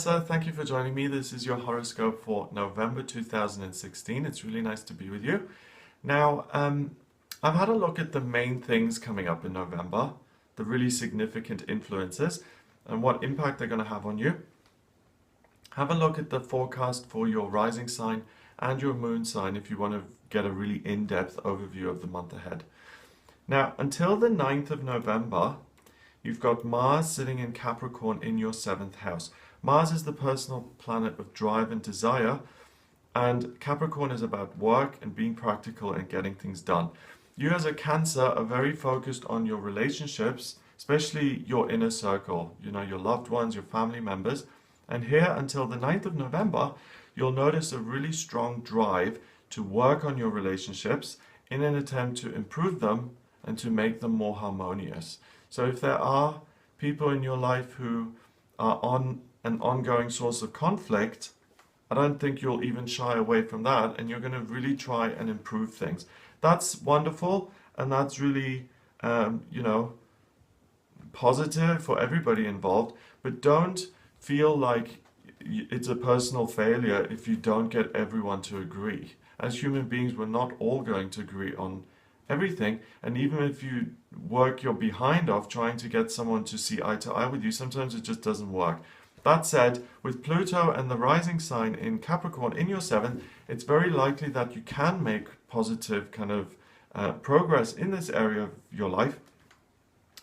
Cancer, thank you for joining me. This is your horoscope for November 2016. It's really nice to be with you. Now, I've had a look at the main things coming up in November, the really significant influences, and what impact they're going to have on you. Have a look at the forecast for your rising sign and your moon sign if you want to get a really in-depth overview of the month ahead. Now, until the 9th of November, you've got Mars sitting in Capricorn in your 7th house. Mars is the personal planet of drive and desire, and Capricorn is about work and being practical and getting things done. You as a Cancer are very focused on your relationships, especially your inner circle, your loved ones, your family members. And here until the 9th of November, you'll notice a really strong drive to work on your relationships in an attempt to improve them and to make them more harmonious. So if there are people in your life who are on an ongoing source of conflict, I don't think you'll even shy away from that, and you're going to really try and improve things. That's wonderful, and that's really, positive for everybody involved, but don't feel like it's a personal failure if you don't get everyone to agree. As human beings, we're not all going to agree on everything, and even if you work your behind off trying to get someone to see eye to eye with you, sometimes it just doesn't work. That said, with Pluto and the rising sign in Capricorn in your 7th, it's very likely that you can make positive kind of progress in this area of your life,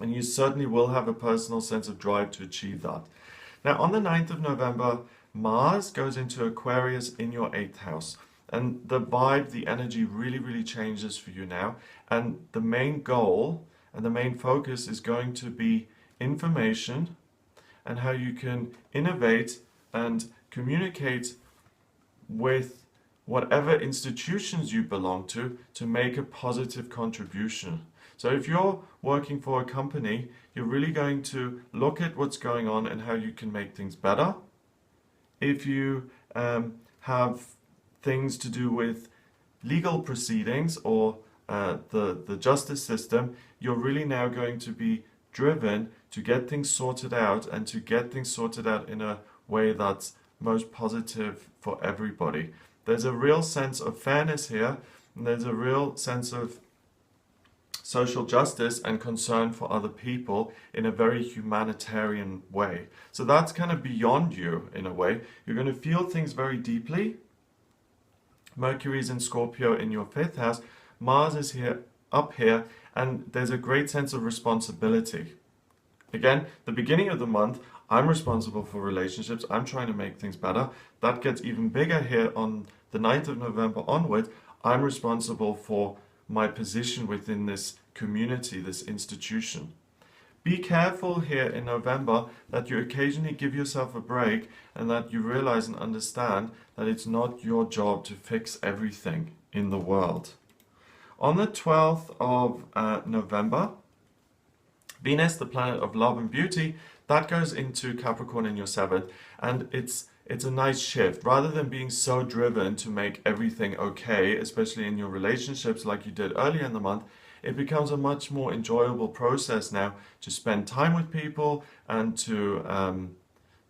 and you certainly will have a personal sense of drive to achieve that. Now, on the 9th of November, Mars goes into Aquarius in your 8th house. And the vibe, the energy really changes for you now. And the main goal and the main focus is going to be information and how you can innovate and communicate with whatever institutions you belong to make a positive contribution. So if you're working for a company, you're really going to look at what's going on and how you can make things better. If you have things to do with legal proceedings or the justice system, you're really now going to be driven to get things sorted out and to get things sorted out in a way that's most positive for everybody. There's a real sense of fairness here, and there's a real sense of social justice and concern for other people in a very humanitarian way. So that's kind of beyond you in a way. You're going to feel things very deeply. Mercury's in Scorpio in your 5th house. Mars is here, up here, and there's a great sense of responsibility. Again, the beginning of the month, I'm responsible for relationships. I'm trying to make things better. That gets even bigger here on the 9th of November onwards. I'm responsible for my position within this community, this institution. Be careful here in November that you occasionally give yourself a break and that you realize and understand that it's not your job to fix everything in the world. On the 12th of November, Venus, the planet of love and beauty, that goes into Capricorn in your 7th, and it's a nice shift. Rather than being so driven to make everything okay, especially in your relationships like you did earlier in the month, it becomes a much more enjoyable process now to spend time with people and to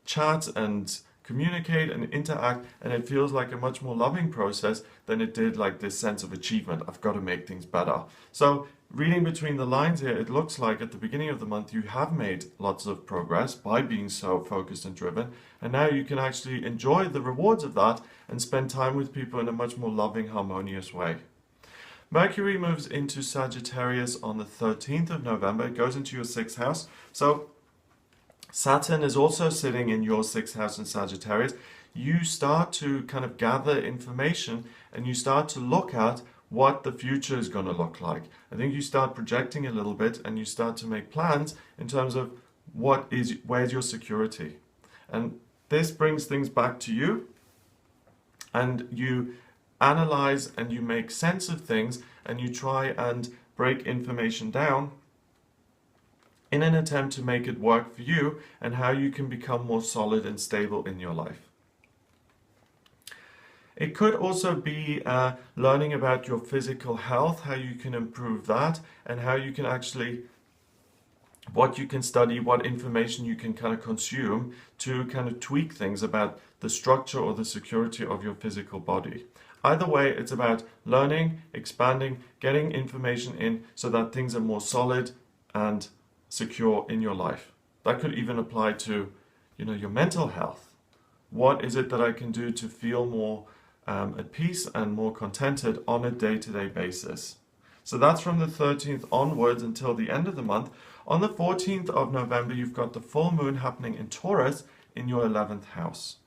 chat and communicate and interact, and it feels like a much more loving process than it did like this sense of achievement. I've got to make things better. So reading between the lines here, it looks like at the beginning of the month you have made lots of progress by being so focused and driven, and now you can actually enjoy the rewards of that and spend time with people in a much more loving, harmonious way. Mercury moves into Sagittarius on the 13th of November. It goes into your 6th house. So Saturn is also sitting in your 6th house in Sagittarius. You start to kind of gather information and you start to look at what the future is going to look like. I think you start projecting a little bit and you start to make plans in terms of where's your security. And this brings things back to you, and you analyze and you make sense of things and you try and break information down in an attempt to make it work for you and how you can become more solid and stable in your life. It could also be learning about your physical health, how you can improve that, and how you can actually what you can study, what information you can kind of consume to kind of tweak things about the structure or the security of your physical body. Either way, it's about learning, expanding, getting information in so that things are more solid and secure in your life. That could even apply to, your mental health. What is it that I can do to feel more at peace and more contented on a day-to-day basis? So that's from the 13th onwards until the end of the month. On the 14th of November, you've got the full moon happening in Taurus in your 11th house.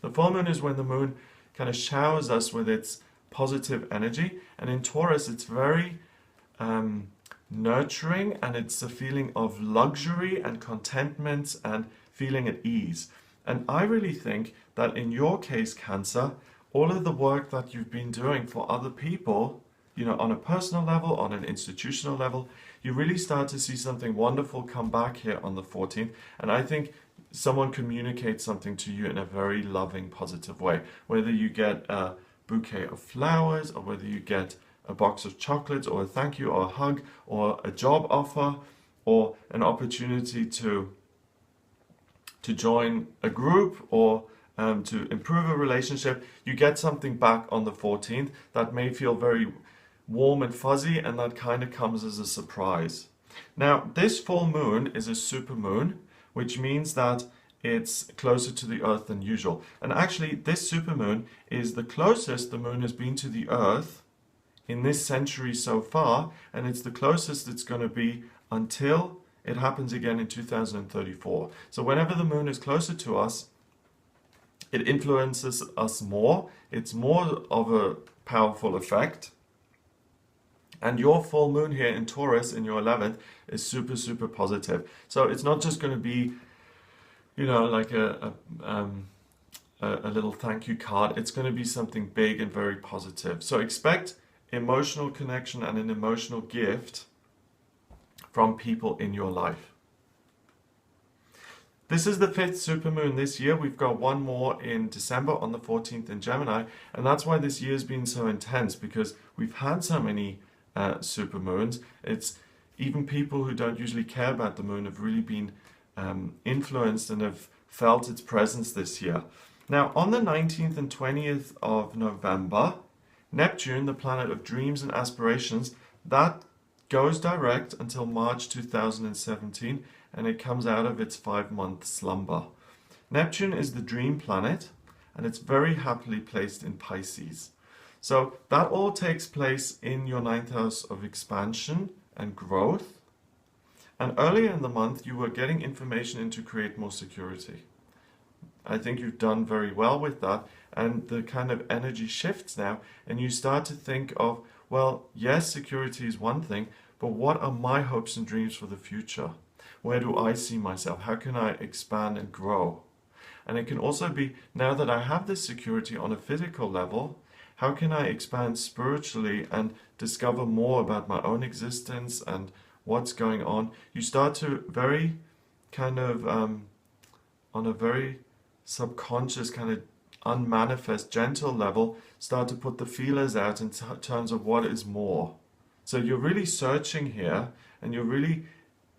The full moon is when the moon kind of showers us with its positive energy. And in Taurus, it's very nurturing, and it's a feeling of luxury and contentment and feeling at ease. And I really think that in your case, Cancer, all of the work that you've been doing for other people, on a personal level, on an institutional level, you really start to see something wonderful come back here on the 14th. And I think someone communicates something to you in a very loving, positive way. Whether you get a bouquet of flowers, or whether you get a box of chocolates, or a thank you, or a hug, or a job offer, or an opportunity to join a group, or to improve a relationship, you get something back on the 14th that may feel very warm and fuzzy, and that kind of comes as a surprise. Now, this full moon is a super moon, which means that it's closer to the Earth than usual. And actually, this super moon is the closest the moon has been to the Earth in this century so far, and it's the closest it's going to be until it happens again in 2034. So whenever the moon is closer to us, it influences us more. It's more of a powerful effect. And your full moon here in Taurus in your 11th is super, super positive. So it's not just going to be, like a little thank you card. It's going to be something big and very positive. So expect emotional connection and an emotional gift from people in your life. This is the 5th supermoon this year. We've got one more in December on the 14th in Gemini. And that's why this year's been so intense, because we've had so many supermoons. It's even people who don't usually care about the moon have really been influenced and have felt its presence this year. Now, on the 19th and 20th of November, Neptune, the planet of dreams and aspirations, that goes direct until March 2017, and it comes out of its 5-month slumber. Neptune is the dream planet, and it's very happily placed in Pisces. So that all takes place in your 9th house of expansion and growth. And earlier in the month, you were getting information in to create more security. I think you've done very well with that. And the kind of energy shifts now, and you start to think of, well, yes, security is one thing, but what are my hopes and dreams for the future? Where do I see myself? How can I expand and grow? And it can also be, now that I have this security on a physical level, how can I expand spiritually and discover more about my own existence and what's going on? You start to very kind of, on a very subconscious, kind of unmanifest, gentle level, start to put the feelers out in terms of what is more. So you're really searching here, and you're really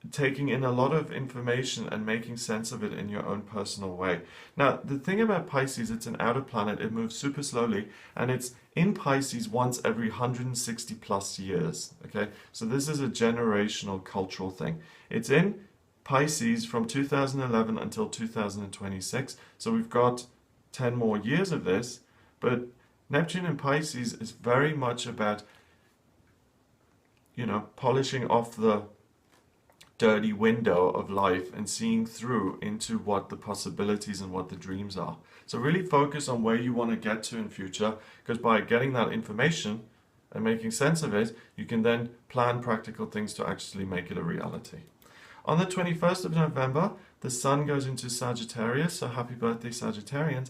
taking in a lot of information and making sense of it in your own personal way. Now, the thing about Pisces, it's an outer planet, it moves super slowly, and it's in Pisces once every 160 plus years, okay? So this is a generational cultural thing. It's in Pisces from 2011 until 2026, so we've got 10 more years of this, but Neptune in Pisces is very much about, polishing off the dirty window of life and seeing through into what the possibilities and what the dreams are. So really focus on where you want to get to in future, because by getting that information and making sense of it, you can then plan practical things to actually make it a reality. On the 21st of November, the Sun goes into Sagittarius, so happy birthday Sagittarians.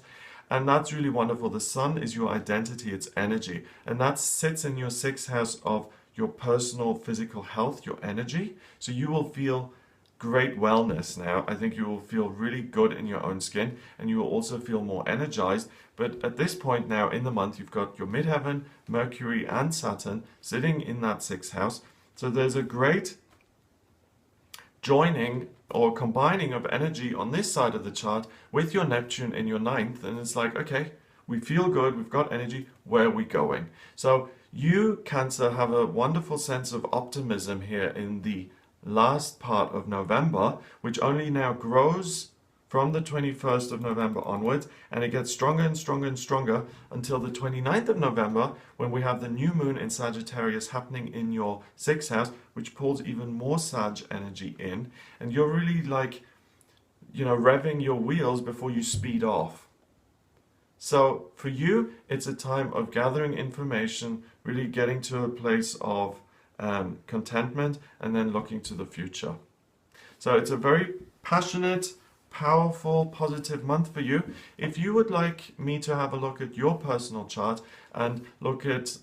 And that's really wonderful. The Sun is your identity, it's energy. And that sits in your 6th house of your personal physical health, your energy. So you will feel great wellness now. I think you will feel really good in your own skin, and you will also feel more energized. But at this point now in the month, you've got your midheaven, Mercury and Saturn sitting in that 6th house. So there's a great joining or combining of energy on this side of the chart with your Neptune in your ninth, and it's like, okay, we feel good, we've got energy, where are we going? So you, Cancer, have a wonderful sense of optimism here in the last part of November, which only now grows from the 21st of November onwards, and it gets stronger and stronger and stronger until the 29th of November, when we have the new moon in Sagittarius happening in your 6th house, which pulls even more Sag energy in, and you're really like, revving your wheels before you speed off. So for you, it's a time of gathering information, really getting to a place of contentment, and then looking to the future. So it's a very passionate, powerful, positive month for you. If you would like me to have a look at your personal chart and look at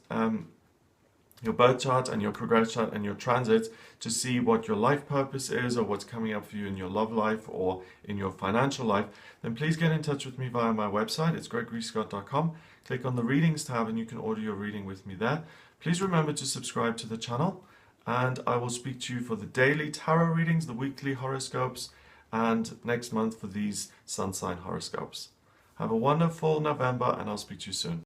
your birth chart and your progress chart and your transits to see what your life purpose is, or what's coming up for you in your love life or in your financial life, then please get in touch with me via my website. It's gregoryscott.com. Click on the readings tab and you can order your reading with me there. Please remember to subscribe to the channel, and I will speak to you for the daily tarot readings, the weekly horoscopes, and next month for these sun sign horoscopes. Have a wonderful November, and I'll speak to you soon.